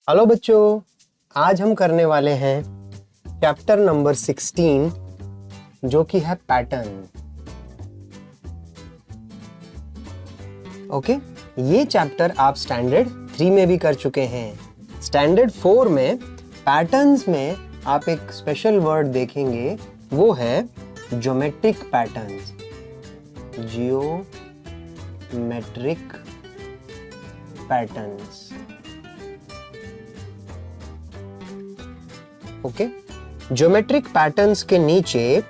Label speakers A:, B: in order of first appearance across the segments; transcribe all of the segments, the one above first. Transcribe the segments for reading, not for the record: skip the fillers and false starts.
A: Hello बच्चों, आज हम करने वाले हैं चैप्टर नंबर 16 जो कि है पैटर्न। ओके, ये चैप्टर आप स्टैंडर्ड 3 में भी कर चुके हैं। स्टैंडर्ड 4 में पैटर्न्स में आप एक स्पेशल वर्ड देखेंगे, वो है geometric patterns. Geometric patterns. Okay, geometric patterns के नीचे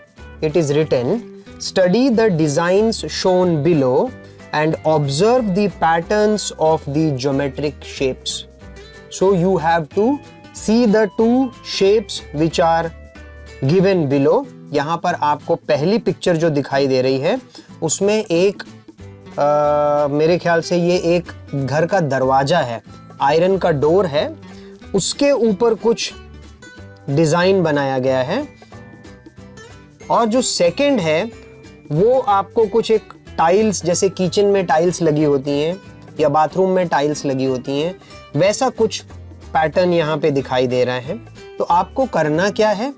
A: it is written study the designs shown below and observe the patterns of the geometric shapes. So you have to see the two shapes which are given below. यहां पर आपको पहली picture जो दिखाई दे रही है उसमें एक मेरे ख्याल से ये एक घर का दरवाजा है, आयरन का डोर है, उसके ऊपर कुछ डिजाइन बनाया गया है। और जो सेकंड है वो आपको कुछ एक टाइल्स, जैसे किचन में टाइल्स लगी होती हैं या बाथरूम में टाइल्स लगी होती हैं, वैसा कुछ पैटर्न यहाँ पे दिखाई दे रहा है। तो आपको करना क्या है,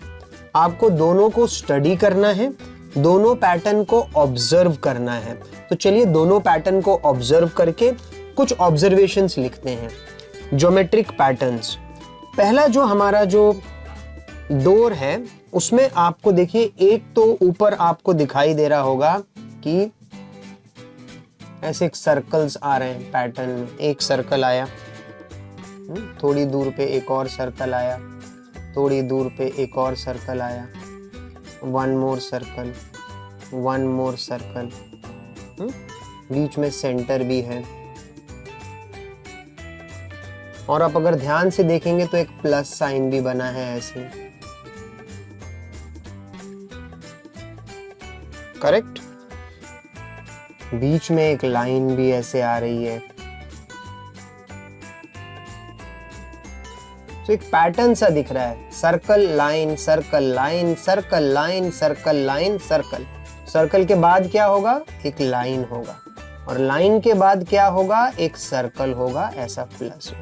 A: आपको दोनों को स्टडी करना है, दोनों पैटर्न को ऑब्जर्व करना है। तो चलिए दोनों पैटर्न को ऑब्जर्व करके कुछ ऑब्जर्वेशंस लिखते हैं। ज्योमेट्रिक पैटर्न्स, पहला जो हमारा जो डोर है उसमें आपको देखिए एक तो ऊपर आपको दिखाई दे रहा होगा कि ऐसे सर्कल्स आ रहे हैं पैटर्न में। एक सर्कल आया, थोड़ी दूर पे एक और सर्कल आया, थोड़ी दूर पे एक और सर्कल आया, one more circle, one more circle, बीच में सेंटर भी है। और आप अगर ध्यान से देखेंगे तो एक प्लस साइन भी बना है ऐसे, करेक्ट। बीच में एक लाइन भी ऐसे आ रही है। तो एक पैटर्न सा दिख रहा है, circle line circle line circle line circle line circle. Circle के बाद क्या होगा, एक लाइन होगा, और लाइन के बाद क्या होगा, एक सर्कल होगा, ऐसा प्लस।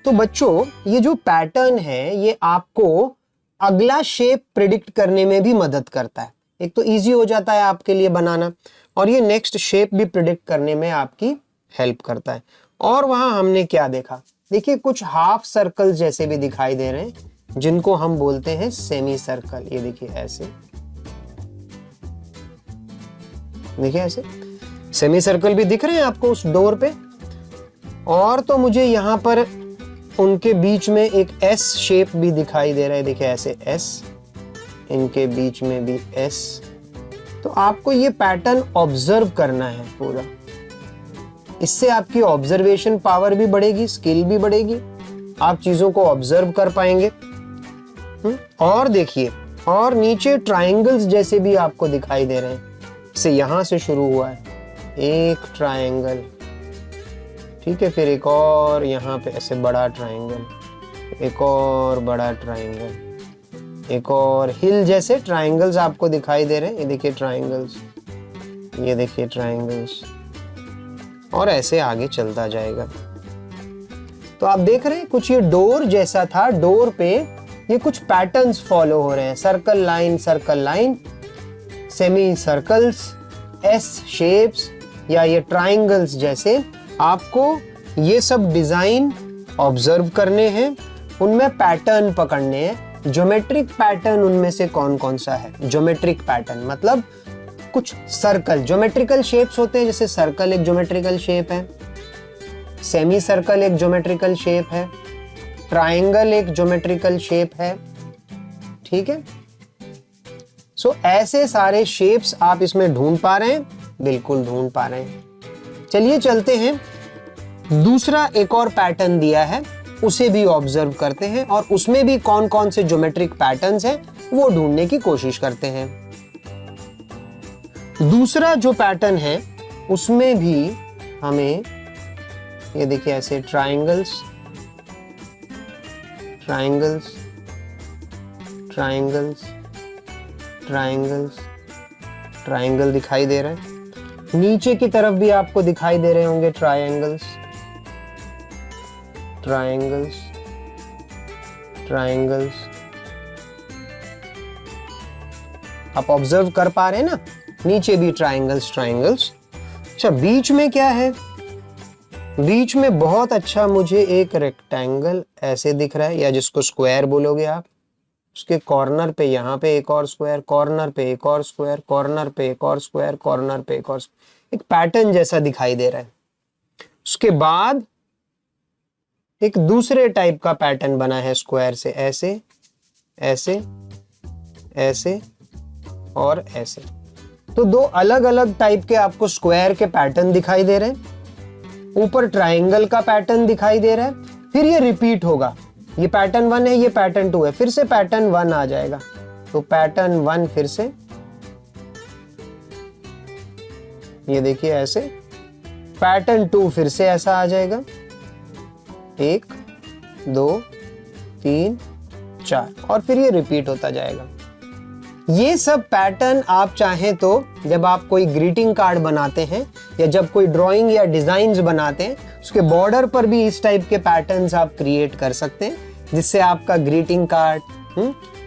A: तो बच्चों ये जो पैटर्न है ये आपको अगला शेप प्रिडिक्ट करने में भी मदद करता है। एक तो इजी हो जाता है आपके लिए बनाना, और ये नेक्स्ट शेप भी प्रिडिक्ट करने में आपकी हेल्प करता है। और वहां हमने क्या देखा, देखिए कुछ हाफ सर्कल जैसे भी दिखाई दे रहे हैं जिनको हम बोलते हैं सेमी सर्कल। ये देखिए ऐसे, देखिए ऐसे सेमी सर्कल भी दिख रहे हैं आपको उस डोर पे। और तो मुझे यहाँ पर उनके बीच में एक एस शेप भी दिखाई दे रहा है, देखिए ऐसे एस, इनके बीच में भी एस। तो आपको ये पैटर्न ऑब्जर्व करना है पूरा, इससे आपकी ऑब्जर्वेशन पावर भी बढ़ेगी, स्किल भी बढ़ेगी, आप चीजों को ऑब्जर्व कर पाएंगे। और देखिए, और नीचे ट्रायंगल्स जैसे भी आपको दिखाई दे रहे हैं। से यहां से शुरू हुआ है एक ट्रायंगल, ठीक है, फिर एक और यहाँ पे ऐसे बड़ा ट्रायंगल, एक और बड़ा ट्रायंगल, एक और हिल जैसे ट्रायंगल्स आपको दिखाई दे रहे हैं। ये देखिए ट्रायंगल्स, ये देखिए ट्रायंगल्स, और ऐसे आगे चलता जाएगा। तो आप देख रहे हैं कुछ ये डोर जैसा था, डोर पे ये कुछ पैटर्न्स फॉलो हो रहे हैं, circle line circle line, semi circles, S shapes या ये ट्रायंगल्स जैसे। आपको ये सब डिजाइन ऑब्जर्व करने हैं, उनमें पैटर्न पकड़ने हैं। ज्योमेट्रिक पैटर्न उनमें से कौन कौन सा है, ज्योमेट्रिक पैटर्न मतलब कुछ सर्कल, ज्योमेट्रिकल शेप्स होते हैं, जैसे सर्कल एक ज्योमेट्रिकल शेप है, सेमी सर्कल एक ज्योमेट्रिकल शेप है, ट्रायंगल एक ज्योमेट्रिकल शेप है, ठीक है। सो ऐसे सारे शेप्स आप इसमें ढूंढ पा रहे हैं, बिल्कुल ढूंढ पा रहे हैं। चलिए चलते हैं, दूसरा एक और पैटर्न दिया है उसे भी ऑब्जर्व करते हैं, और उसमें भी कौन कौन से ज्योमेट्रिक पैटर्न्स हैं वो ढूंढने की कोशिश करते हैं। दूसरा जो पैटर्न है उसमें भी हमें ये देखिए ऐसे triangles triangles triangles triangles triangle दिखाई दे रहे हैं। नीचे की तरफ भी आपको दिखाई दे रहे होंगे ट्रायंगल्स ट्रायंगल्स, ट्रायंगल्स। आप ऑब्जर्व कर पा रहे हैं ना, नीचे भी ट्रायंगल्स, ट्रायंगल्स। अच्छा, बीच में क्या है? बीच में बहुत अच्छा मुझे एक रेक्टेंगल ऐसे दिख रहा है, या जिसको स्क्वायर बोलोगे आप। उसके कॉर्नर पे यहाँ पे एक और स्क्वायर, कॉर्नर पे एक और स्क्वायर, कॉर्नर पे एक और स्क्वायर, कॉर्नर पे एक और स्क्वायर, एक पैटर्न जैसा दिखाई दे रहा है। उसके बाद एक दूसरे टाइप का पैटर्न बना है स्क्वायर से, ऐसे ऐसे ऐसे और ऐसे। तो दो अलग अलग टाइप के आपको स्क्वायर के पैटर्न दिखाई दे रहे हैं। ऊपर ट्रायंगल का पैटर्न दिखाई दे रहा है, फिर ये रिपीट होगा। ये पैटर्न 1 है, ये पैटर्न 2 है, फिर से पैटर्न 1 आ जाएगा। तो पैटर्न 1 फिर से, ये देखिए ऐसे। पैटर्न 2 फिर से ऐसा आ जाएगा, 1 2 3 4, और फिर ये रिपीट होता जाएगा। ये सब पैटर्न आप चाहें तो जब आप कोई ग्रीटिंग कार्ड बनाते हैं या जब कोई ड्राइंग या डिजाइन्स बनाते हैं, उसके बॉर्डर पर भी इस टाइप के पैटर्न्स आप क्रिएट कर सकते हैं, जिससे आपका ग्रीटिंग कार्ड,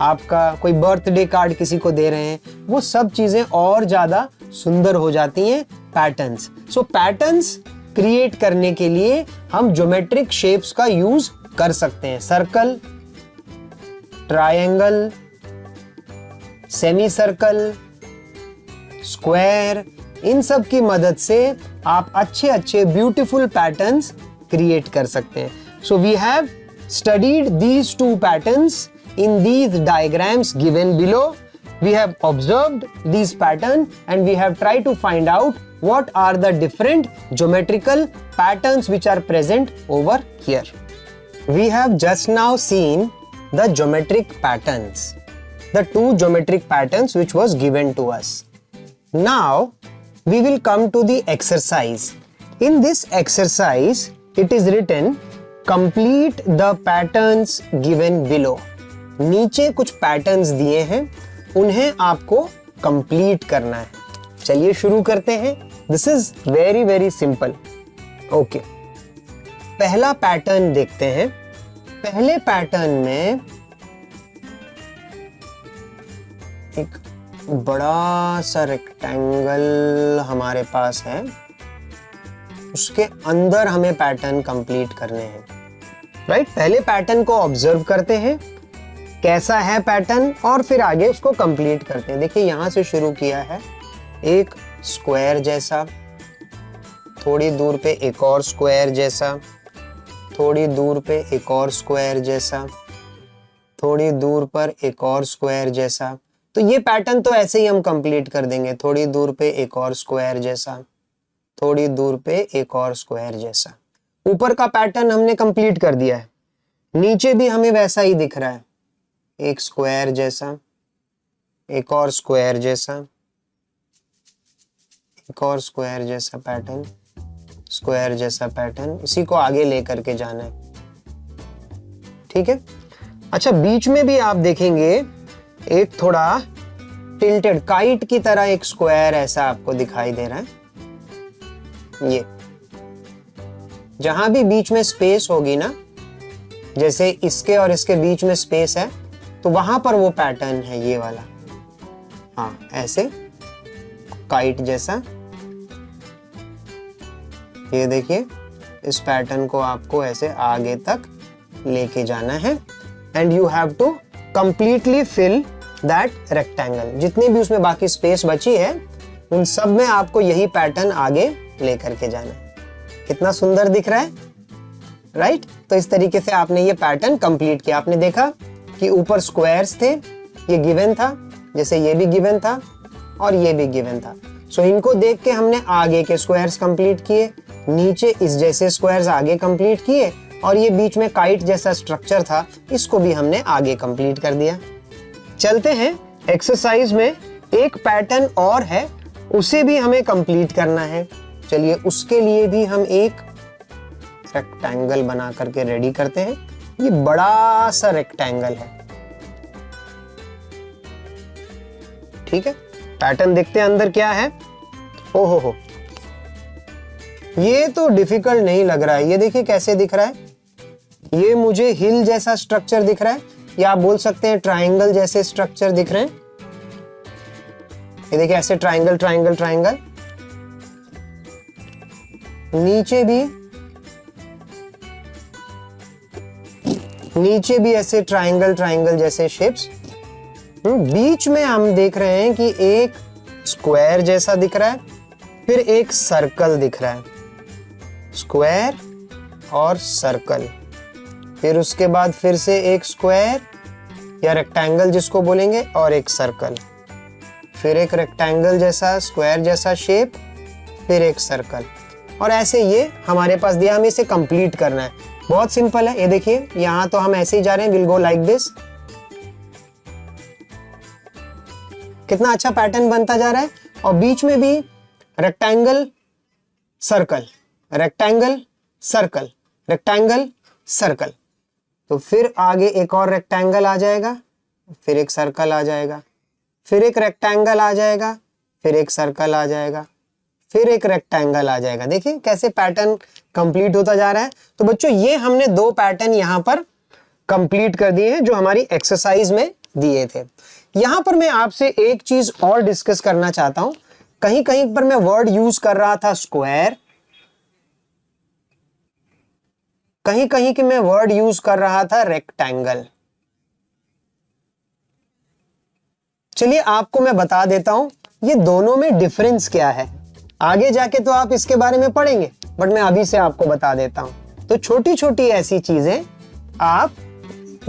A: आपका कोई बर्थडे कार्ड किसी को दे रहे हैं, वो सब चीजें और ज्यादा सुंदर हो जाती हैं पैटर्न्स। सो पैटर्न्स क्रिएट करने के लिए हम ज्योमेट्रिक शेप्स का यूज कर सकते हैं। Circle, triangle, semi circle, square, इन सब की मदद से आप अच्छे अच्छे ब्यूटीफुल पैटर्न्स क्रिएट कर सकते हैं। So we have studied these two patterns in these diagrams given below. We have observed these patterns and we have tried to find out what are the different geometrical patterns which are present over here. We have just now seen the geometric patterns, the two geometric patterns which was given to us. Now we will come to the exercise. In this exercise it is written complete the patterns given below. नीचे कुछ patterns दिए हैं, उन्हें आपको complete करना है। चलिए शुरू करते हैं। This is very very simple. Okay, पहला पैटर्न देखते हैं। पहले पैटर्न में एक बड़ा सा रेक्टेंगल हमारे पास है, उसके अंदर हमें पैटर्न कंप्लीट करने हैं। राइट, पहले पैटर्न को ऑब्जर्व करते हैं कैसा है पैटर्न, और फिर आगे उसको कंप्लीट करते हैं। देखिए यहां से शुरू किया है, एक स्क्वायर जैसा, थोड़ी दूर पे एक और स्क्वायर जैसा, थोड़ी दूर पे एक और स्क्वायर जैसा, थोड़ी दूर पर एक और स्क्वायर जैसा। तो ये पैटर्न तो ऐसे ही हम कंप्लीट कर देंगे। थोड़ी दूर पे एक और स्क्वायर जैसा, थोड़ी दूर पे एक और स्क्वायर जैसा। ऊपर का पैटर्न हमने कंप्लीट कर दिया है, नीचे भी हमें वैसा ही दिख रहा है, एक स्क्वायर जैसा, एक और स्क्वायर जैसा, एक और स्क्वायर जैसा पैटर्न, स्क्वायर जैसा पैटर्न। इसी को आगे लेकर के जाना है। ठीक है। अच्छा, बीच में भी आप देखेंगे एक थोड़ा टिल्टेड काइट की तरह एक स्क्वायर ऐसा आपको दिखाई दे रहा है। ये जहां भी बीच में स्पेस होगी ना, जैसे इसके और इसके बीच में स्पेस है, तो वहां पर वो पैटर्न है ये वाला। हाँ, ऐसे काइट जैसा। ये देखिए, इस पैटर्न को आपको ऐसे आगे तक लेके जाना है and you have to completely fill that rectangle. जितनी भी उसमें बाकी स्पेस बची है, उन सब में आपको यही पैटर्न आगे लेकर के जाना है। कितना सुंदर दिख रहा है, राइट? तो इस तरीके से आपने ये पैटर्न कंप्लीट किया। आपने देखा कि ऊपर स्क्वायर्स थे, ये गिवन था, जैसे ये भी गिवन था और ये भी गिवन था। सो इनको देख के हमने आगे के स्क्वायर्स कंप्लीट किए, नीचे इस जैसे स्क्वायर्स आगे कंप्लीट किए, और ये बीच में काइट जैसा स्ट्रक्चर था, इसको भी हमने आगे कंप्लीट कर दिया। चलते हैं एक्सरसाइज में। एक पैटर्न और है, उसे भी हमें कंप्लीट करना है। चलिए उसके लिए भी हम एक रेक्टेंगल बना करके रेडी करते हैं। ये बड़ा सा रेक्टेंगल है। ठीक है, पैटर्न देखते हैं अंदर क्या है। ओहो, ये तो डिफिकल्ट नहीं लग रहा है। ये देखिए कैसे दिख रहा है, ये मुझे हिल जैसा स्ट्रक्चर दिख रहा है, या आप बोल सकते हैं ट्रायंगल जैसे स्ट्रक्चर दिख रहे हैं। ये देखिए ऐसे ट्रायंगल ट्रायंगल ट्रायंगल। नीचे भी ऐसे ट्रायंगल ट्रायंगल जैसे शेप्स। बीच में हम देख रहे हैं कि एक स्क्वायर जैसा दिख रहा है, फिर एक सर्कल दिख रहा है, स्क्वायर और सर्कल, फिर उसके बाद फिर से एक स्क्वायर या रेक्टेंगल जिसको बोलेंगे और एक सर्कल, फिर एक रेक्टेंगल जैसा स्क्वायर जैसा शेप, फिर एक सर्कल, और ऐसे ये हमारे पास दिया, हमें इसे कंप्लीट करना है। बहुत सिंपल है, ये देखिए यहां तो हम ऐसे ही जा रहे हैं, विल गो लाइक दिस। कितना अच्छा पैटर्न बनता जा रहा है, और बीच में भी rectangle circle, rectangle circle, rectangle circle. तो फिर आगे एक और रेक्टेंगल आ जाएगा, फिर एक सर्कल आ जाएगा, फिर एक रेक्टेंगल आ जाएगा, फिर एक सर्कल आ जाएगा, फिर एक रेक्टेंगल आ जाएगा। देखिए कैसे पैटर्न कंप्लीट होता जा रहा है। तो बच्चों ये हमने 2 पैटर्न यहां पर कंप्लीट कर दिए हैं जो हमारी एक्सरसाइज में दिए थे। यहां पर मैं आपसे एक चीज और डिस्कस करना चाहता हूं। कहीं कहीं पर मैं वर्ड यूज कर रहा था स्क्वायर, कहीं कहीं कि मैं वर्ड यूज कर रहा था रेक्टेंगल। चलिए आपको मैं बता देता हूं ये दोनों में डिफरेंस क्या है। आगे जाके तो आप इसके बारे में पढ़ेंगे, बट मैं अभी से आपको बता देता हूं। तो छोटी छोटी ऐसी चीजें आप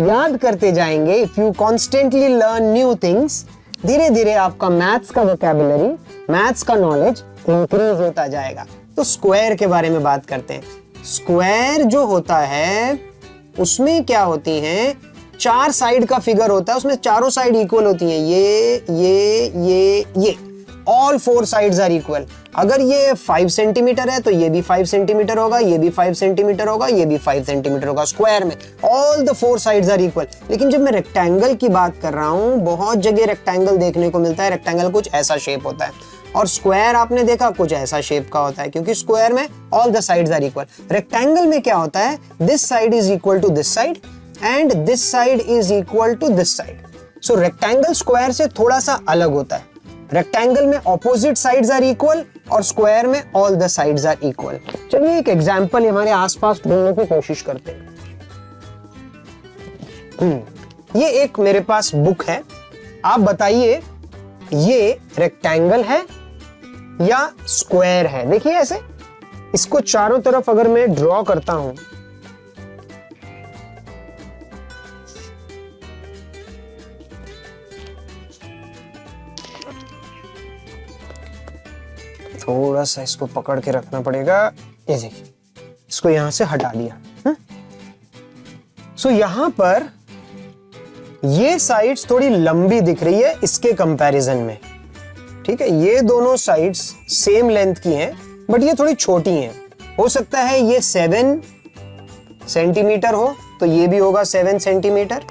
A: याद करते जाएंगे। If you constantly learn new things, धीरे धीरे आपका मैथ्स का वोकैबुलरी, मैथ्स का नॉलेज इंक्रीज होता जाएगा। तो स्क्वायर के बारे में बात करते हैं। स्क्वायर जो होता है उसमें क्या होती हैं, 4 साइड का फिगर होता है, उसमें चारों साइड इक्वल होती हैं, ये ऑल 4 साइड्स आर इक्वल। अगर ये 5 सेंटीमीटर है तो ये भी 5 सेंटीमीटर होगा, ये भी 5 सेंटीमीटर होगा, ये भी 5 सेंटीमीटर होगा। स्क्वायर में all the 4 sides are equal. लेकिन जब मैं रेक्टेंगल की बात कर रहा हूं, बहुत जगह रेक्टेंगल देखने को मिलता है। रेक्टेंगल कुछ ऐसा शेप होता है, और स्क्वायर आपने देखा कुछ ऐसा शेप का होता है, क्योंकि स्क्वायर में all the sides are equal. Rectangle में क्या होता है, this side is equal to this side and this side is equal to this side. So rectangle square से थोड़ा सा अलग होता है। रेक्टेंगल में ऑपोजिट साइड्स आर इक्वल और स्क्वायर में all the sides are equal. चलिए एक एग्जांपल हमारे आसपास ढूंढने की कोशिश करते हैं। ये एक मेरे पास बुक है, आप बताइए ये रेक्टेंगल है या स्क्वायर है। देखिए ऐसे इसको चारों तरफ अगर मैं ड्रॉ करता हूं, थोड़ा सा इसको पकड़ के रखना पड़ेगा। ये देखिए इसको यहां से हटा दिया। सो यहां पर ये साइड्स थोड़ी लंबी दिख रही है इसके कंपैरिजन में, ठीक है। ये दोनों साइड्स सेम लेंथ की हैं, बट ये थोड़ी छोटी हैं। हो सकता है ये 7 सेंटीमीटर हो तो ये भी होगा 7 सेंटीमीटर,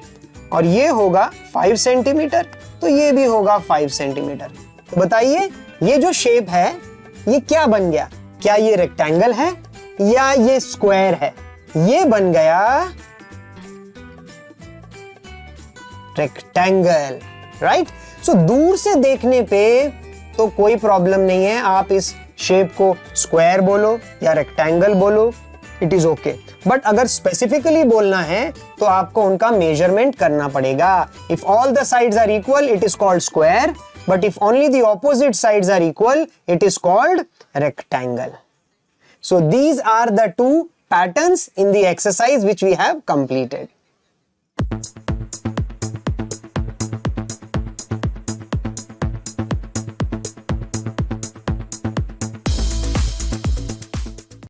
A: और ये होगा 5 सेंटीमीटर तो ये भी होगा 5 सेंटीमीटर। तो बताइए ये जो शेप है ये क्या बन गया, क्या ये रेक्टेंगल है या ये स्क्वायर है? ये बन गया रेक्टेंगल, राइट। सो दूर से देखने पे तो कोई प्रॉब्लम नहीं है, आप इस शेप को स्क्वायर बोलो या रेक्टेंगल बोलो, इट इज ओके। बट अगर स्पेसिफिकली बोलना है तो आपको उनका मेजरमेंट करना पड़ेगा। If all the sides are equal it is called square, but if only the opposite sides are equal, it is called rectangle. So these are the 2 patterns in the exercise which we have completed.